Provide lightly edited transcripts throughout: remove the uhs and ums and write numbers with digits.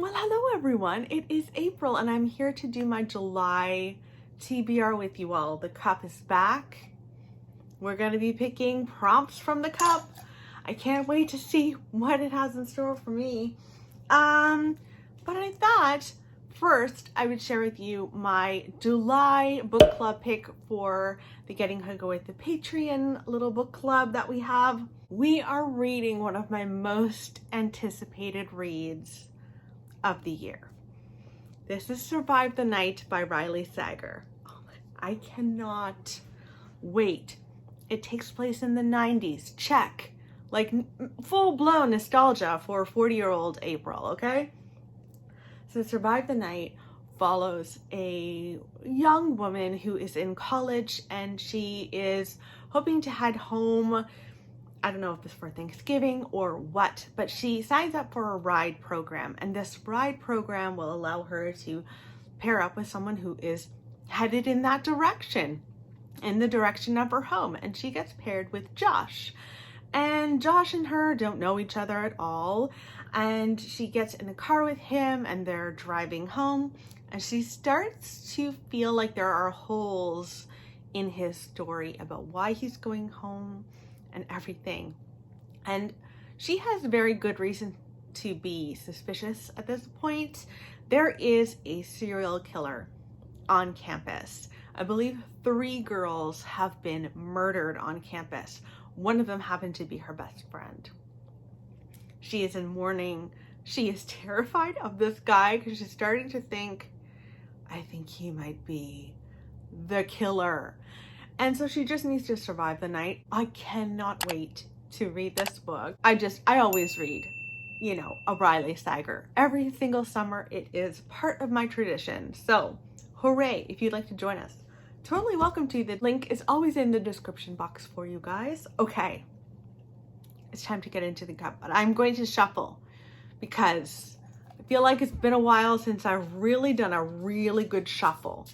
Well, hello everyone. It is April and I'm here to do my July TBR with you all. The cup is back. We're going to be picking prompts from the cup. I can't wait to see what it has in store for me. But I thought first I would share with you my July book club pick for the Getting Huggy with the Patreon little book club that we have. We are reading one of my most anticipated reads of the year. This is Survive the Night by Riley Sager. I cannot wait. It takes place in the 90s. Check. Like full-blown nostalgia for 40-year-old April, okay? So Survive the Night follows a young woman who is in college and she is hoping to head home. I don't know if it's for Thanksgiving or what, but she signs up for a ride program, and this ride program will allow her to pair up with someone who is headed in that direction, in the direction of her home, and she gets paired with Josh. And Josh and her don't know each other at all, and she gets in the car with him and they're driving home, and she starts to feel like there are holes in his story about why he's going home and everything. And she has very good reason to be suspicious at this point. There is a serial killer on campus. I believe 3 girls have been murdered on campus. One of them happened to be her best friend. She is in mourning. She is terrified of this guy because she's starting to think, I think he might be the killer. And so she just needs to survive the night. I cannot wait to read this book. I always read, you know, a Riley Sager. Every single summer, it is part of my tradition. So hooray, if you'd like to join us. Totally welcome to. The link is always in the description box for you guys. Okay, it's time to get into the cup, but I'm going to shuffle because I feel like it's been a while since I've really done a really good shuffle.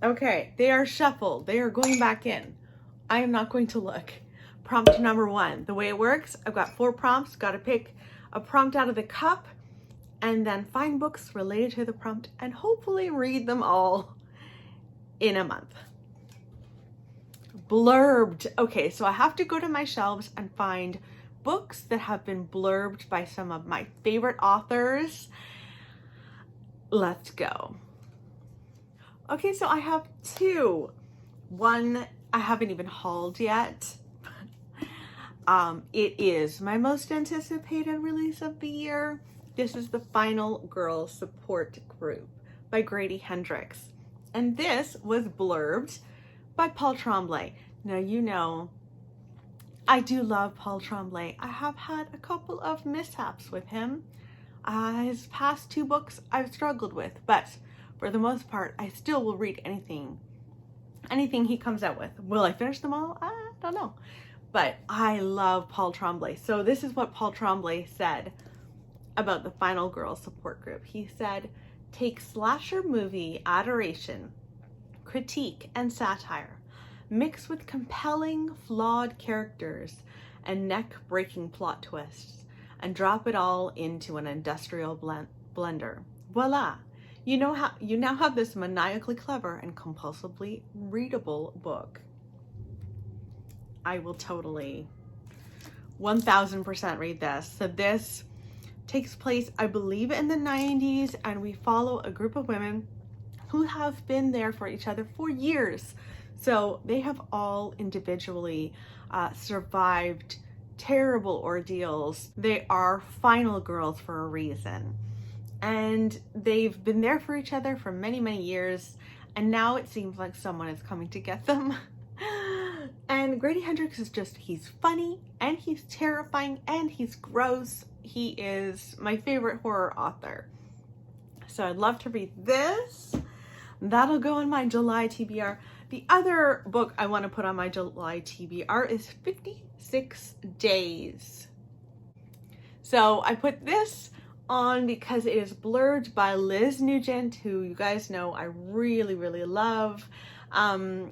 Okay, they are shuffled. They are going back in. I am not going to look. Prompt number 1. The way it works, I've got 4 prompts. Got to pick a prompt out of the cup and then find books related to the prompt and hopefully read them all in a month. Blurbed. Okay, so I have to go to my shelves and find books that have been blurbed by some of my favorite authors. Let's go. Okay, so I have 2. One I haven't even hauled yet. It is my most anticipated release of the year. This is The Final Girl Support Group by Grady Hendrix. And this was blurbed by Paul Tremblay. Now, you know, I do love Paul Tremblay. I have had a couple of mishaps with him. His past 2 books I've struggled with, but for the most part, I still will read anything he comes out with. Will I finish them all? I don't know. But I love Paul Tremblay. So this is what Paul Tremblay said about The Final Girl Support Group. He said, take slasher movie adoration, critique, and satire, mixed with compelling, flawed characters and neck-breaking plot twists, and drop it all into an industrial blender. Voila! You now have this maniacally clever and compulsively readable book. I will totally 1000% read this. So this takes place, I believe, in the 90s, and we follow a group of women who have been there for each other for years. So they have all individually survived terrible ordeals. They are final girls for a reason. And they've been there for each other for many, many years. And now it seems like someone is coming to get them. And Grady Hendrix is he's funny and he's terrifying and he's gross. He is my favorite horror author. So I'd love to read this. That'll go on my July TBR. The other book I want to put on my July TBR is 56 Days. So I put this on because it is blurbed by Liz Nugent, who you guys know I really, really love.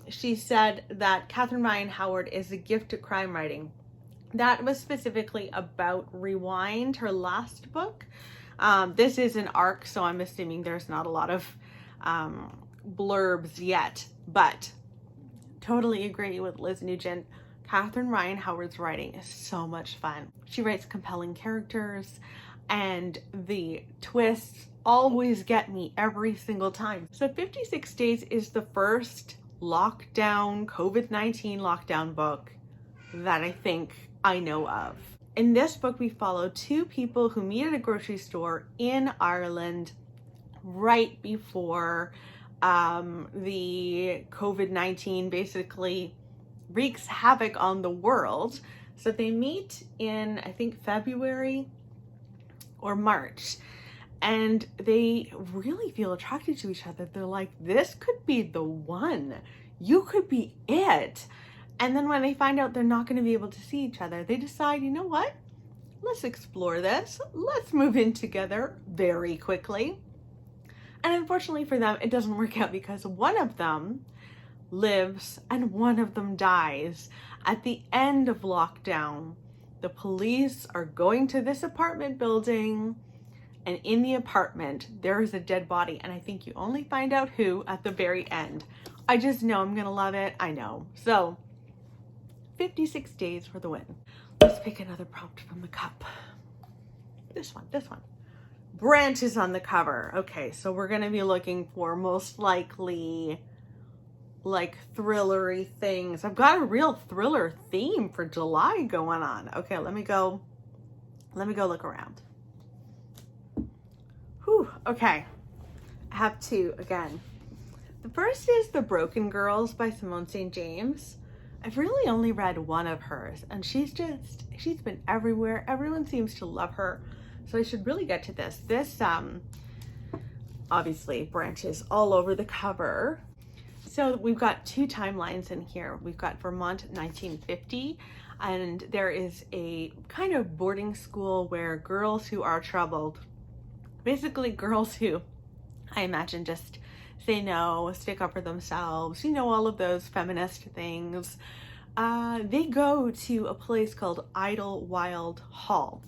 She said that Catherine Ryan Howard is a gift to crime writing. That was specifically about Rewind, her last book. This is an arc, so I'm assuming there's not a lot of blurbs yet, but totally agree with Liz Nugent. Catherine Ryan Howard's writing is so much fun. She writes compelling characters, and the twists always get me every single time. So 56 Days is the first lockdown, COVID-19 lockdown book that I think I know of. In this book, we follow two people who meet at a grocery store in Ireland right before the COVID-19 basically wreaks havoc on the world. So they meet in, I think, February or March, and they really feel attracted to each other. They're like, this could be the one. You could be it. And then when they find out they're not going to be able to see each other, they decide, you know what? Let's explore this. Let's move in together very quickly. And unfortunately for them, it doesn't work out because one of them lives and one of them dies. At the end of lockdown, the police are going to this apartment building, and in the apartment, there is a dead body. And I think you only find out who at the very end. I just know I'm gonna love it. I know. So 56 Days for the win. Let's pick another prompt from the cup. This one. Branches on the cover. Okay, so we're gonna be looking for most likely like thrillery things. I've got a real thriller theme for July going on. Okay, let me go look around. Whew, okay. I have two again. The first is The Broken Girls by Simone St. James. I've really only read one of hers, and she's been everywhere. Everyone seems to love her. So I should really get to this. This obviously branches all over the cover. So we've got two timelines in here. We've got Vermont 1950, and there is a kind of boarding school where girls who are troubled, basically girls who I imagine just say no, stick up for themselves, you know, all of those feminist things. They go to a place called Idlewild Hall.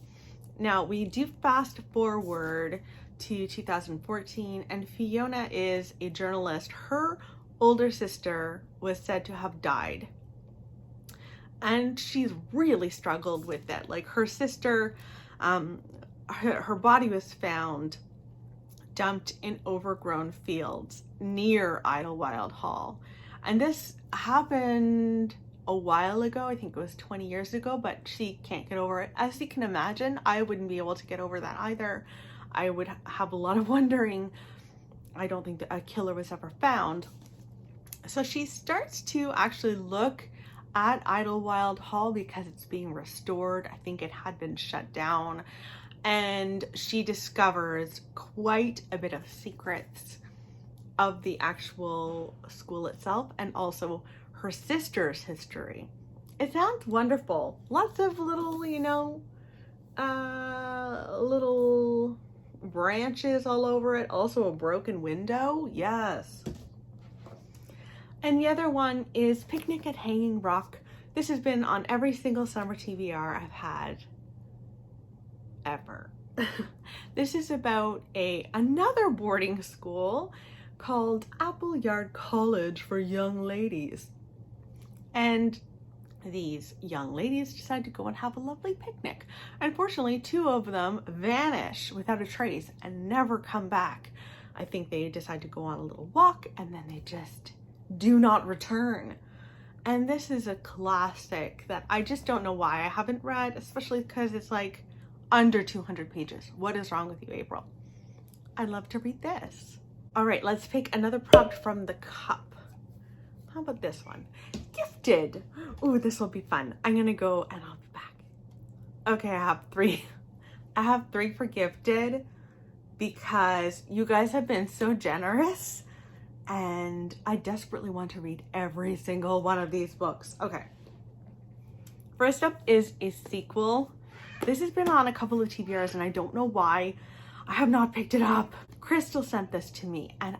Now we do fast forward to 2014, and Fiona is a journalist. Her older sister was said to have died, and she's really struggled with it. Like her sister, her body was found dumped in overgrown fields near Idlewild Hall. And this happened a while ago. I think it was 20 years ago, but she can't get over it. As you can imagine, I wouldn't be able to get over that either. I would have a lot of wondering. I don't think that a killer was ever found. So she starts to actually look at Idlewild Hall because it's being restored. I think it had been shut down. And she discovers quite a bit of secrets of the actual school itself, and also her sister's history. It sounds wonderful. Lots of little, you know, little branches all over it. Also a broken window. Yes. And the other one is Picnic at Hanging Rock. This has been on every single summer TBR I've had ever. This is about another boarding school called Appleyard College for Young Ladies. And these young ladies decide to go and have a lovely picnic. Unfortunately, two of them vanish without a trace and never come back. I think they decide to go on a little walk, and then they just do not return. And this is a classic that I just don't know why I haven't read, especially because it's like under 200 pages. What is wrong with you, April? I'd love to read this. All right, let's pick another prompt from the cup. How about this one? Gifted. Ooh, this will be fun. I'm gonna go and I'll be back. Okay, I have three. I have three for Gifted because you guys have been so generous, and I desperately want to read every single one of these books. Okay. First up is a sequel. This has been on a couple of TBRs, and I don't know why I have not picked it up. Crystal sent this to me, and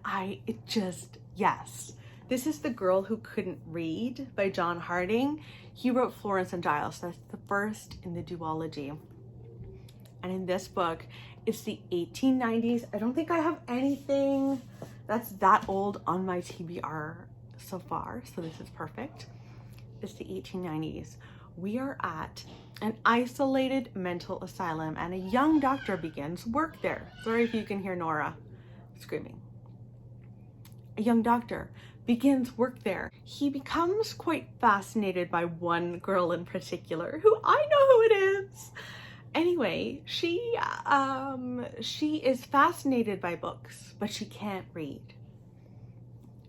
yes. This is The Girl Who Couldn't Read by John Harding. He wrote Florence and Giles. That's the first in the duology. And in this book, It's the 1890s. I don't think I have anything that's that old on my TBR so far, so this is perfect. It's the 1890s. We are at an isolated mental asylum and a young doctor begins work there. Sorry if you can hear Nora screaming. A young doctor begins work there. He becomes quite fascinated by one girl in particular, who I know who it is. Anyway, she is fascinated by books, but she can't read.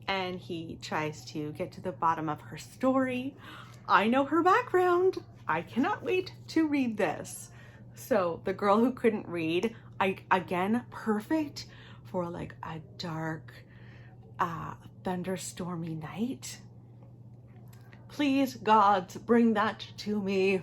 And he tries to get to the bottom of her story. I know her background. I cannot wait to read this. So the girl who couldn't read, again, perfect for like a dark, thunderstormy night. Please, gods, bring that to me.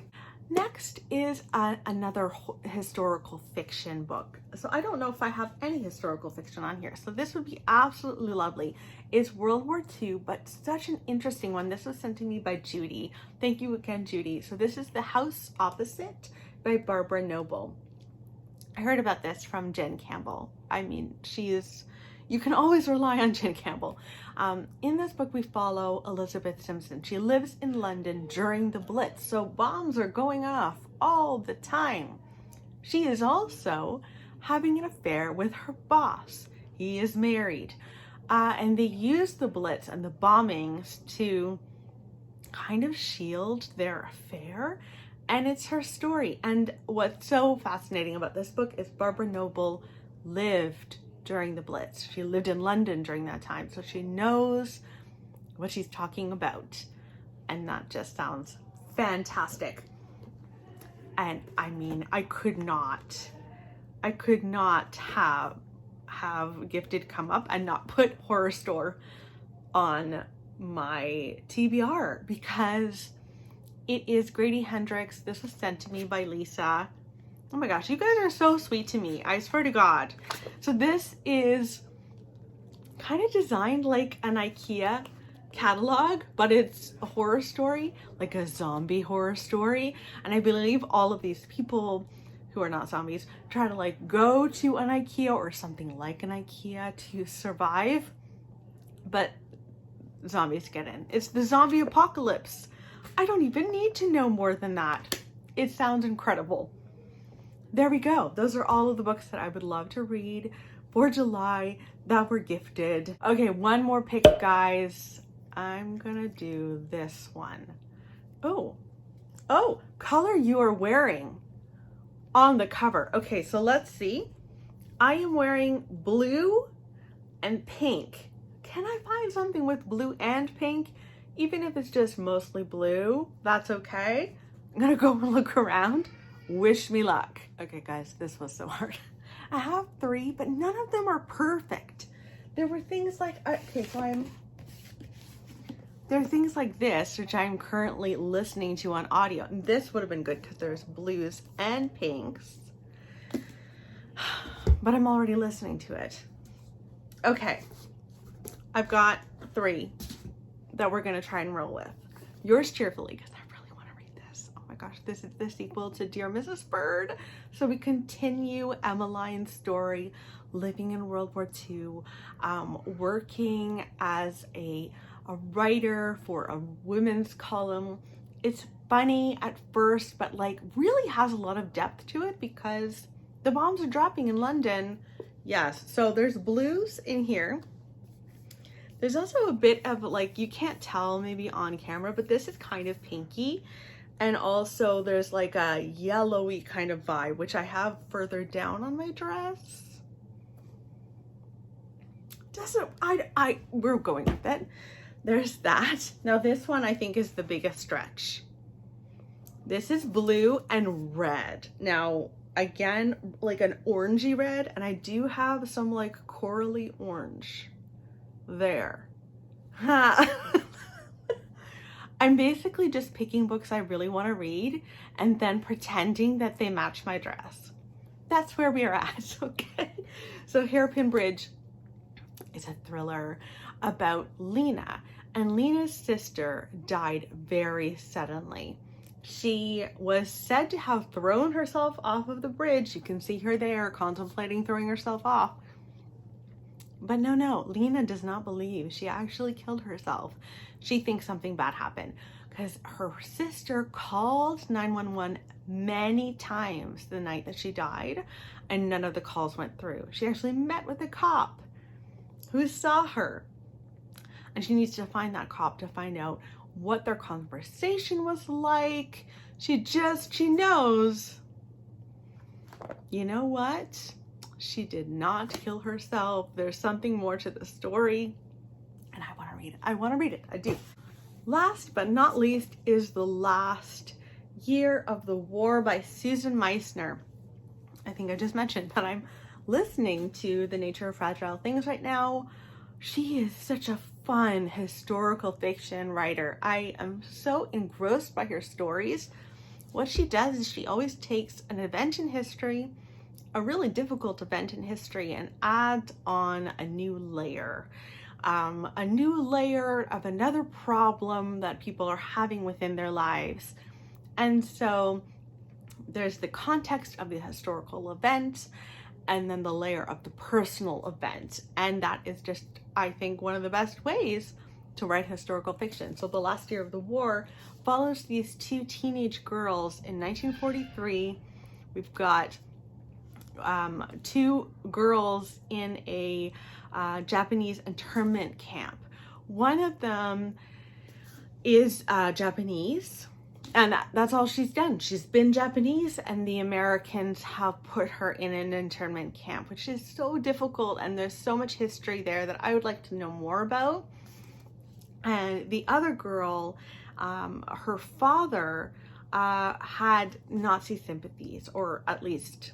Next is another historical fiction book. So I don't know if I have any historical fiction on here. So this would be absolutely lovely. It's World War II, but such an interesting one. This was sent to me by Judy. Thank you again, Judy. So this is The House Opposite by Barbara Noble. I heard about this from Jen Campbell. I mean, you can always rely on Jen Campbell. In this book, we follow Elizabeth Simpson. She lives in London during the Blitz, so bombs are going off all the time. She is also having an affair with her boss. He is married. And they use the Blitz and the bombings to kind of shield their affair. And it's her story. And what's so fascinating about this book is Barbara Noble lived during the Blitz. She lived in London during that time, so she knows what she's talking about. And that just sounds fantastic. And I mean, I could not have Gifted come up and not put Horror Store on my TBR, because it is Grady Hendrix. This was sent to me by Lisa. Oh my gosh, you guys are so sweet to me. I swear to God. So this is kind of designed like an IKEA catalog, but it's a horror story, like a zombie horror story. And I believe all of these people who are not zombies try to like go to an IKEA or something like an IKEA to survive, but zombies get in. It's the zombie apocalypse. I don't even need to know more than that. It sounds incredible. There we go. Those are all of the books that I would love to read for July that were gifted. Okay, one more pick, guys. I'm gonna do this one. Oh, color you are wearing on the cover. Okay, so let's see. I am wearing blue and pink. Can I find something with blue and pink? Even if it's just mostly blue, that's okay. I'm gonna go and look around. Wish me luck. Okay, guys, this was so hard. I have 3, but none of them are perfect. There were things like, okay, so there are things like this, which I'm currently listening to on audio. And this would have been good because there's blues and pinks, but I'm already listening to it. Okay, I've got 3 that we're gonna try and roll with. Yours cheerfully, because I really want to read this. Oh my gosh, this is the sequel to Dear Mrs. Bird. So we continue Emmeline's story, living in World War II, working as a writer for a women's column. It's funny at first, but like really has a lot of depth to it because the bombs are dropping in London. Yes, so there's blues in here. There's also a bit of like, you can't tell maybe on camera, but this is kind of pinky. And also there's like a yellowy kind of vibe, which I have further down on my dress. We're going with it. There's that. Now this one I think is the biggest stretch. This is blue and red. Now, again, like an orangey red, and I do have some like corally orange there. I'm basically just picking books I really want to read and then pretending that they match my dress. That's where we are at, okay? So Hairpin Bridge is a thriller about Lena, and Lena's sister died very suddenly. She was said to have thrown herself off of the bridge. You can see her there contemplating throwing herself off. But no, Lena does not believe she actually killed herself. She thinks something bad happened because her sister called 911 many times the night that she died, and none of the calls went through. She actually met with a cop who saw her, and she needs to find that cop to find out what their conversation was like. She knows, you know what? She did not kill herself. There's something more to the story, and I want to read it. I do. Last but not least is The Last Year of the War by Susan Meissner. I think I just mentioned that I'm listening to The Nature of Fragile Things right now. She is such a fun historical fiction writer. I am so engrossed by her stories. What she does is she always takes an event in history, a really difficult event in history, and adds on a new layer of another problem that people are having within their lives. And so there's the context of the historical event, and then the layer of the personal event. And that is just, I think, one of the best ways to write historical fiction. So The Last Year of the War follows these two teenage girls in 1943. We've got two girls in a Japanese internment camp. One of them is Japanese, and that's all she's done. She's been Japanese, and the Americans have put her in an internment camp, which is so difficult, and there's so much history there that I would like to know more about. And the other girl, her father had Nazi sympathies, or at least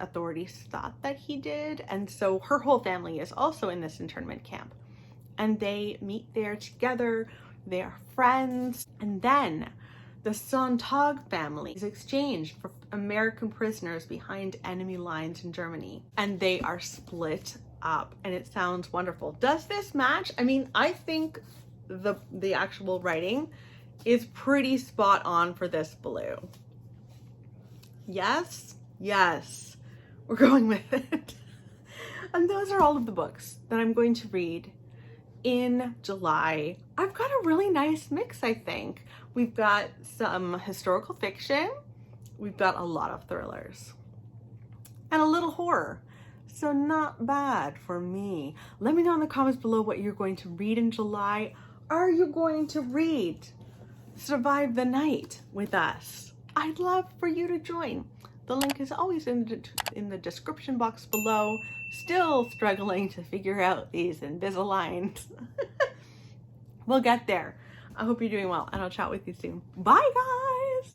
authorities thought that he did. And so her whole family is also in this internment camp, and they meet there together. They are friends. And then the Sontag family is exchanged for American prisoners behind enemy lines in Germany, and they are split up, and it sounds wonderful. Does this match? I mean, I think the actual writing is pretty spot on for this blue. Yes, we're going with it. And those are all of the books that I'm going to read in July. I've got a really nice mix, I think. We've got some historical fiction, we've got a lot of thrillers, and a little horror. So not bad for me. Let me know in the comments below what you're going to read in July. Are you going to read Survive the Night with us? I'd love for you to join. The link is always in the description box below. Still struggling to figure out these Invisaligns. We'll get there. I hope you're doing well, and I'll chat with you soon. Bye, guys!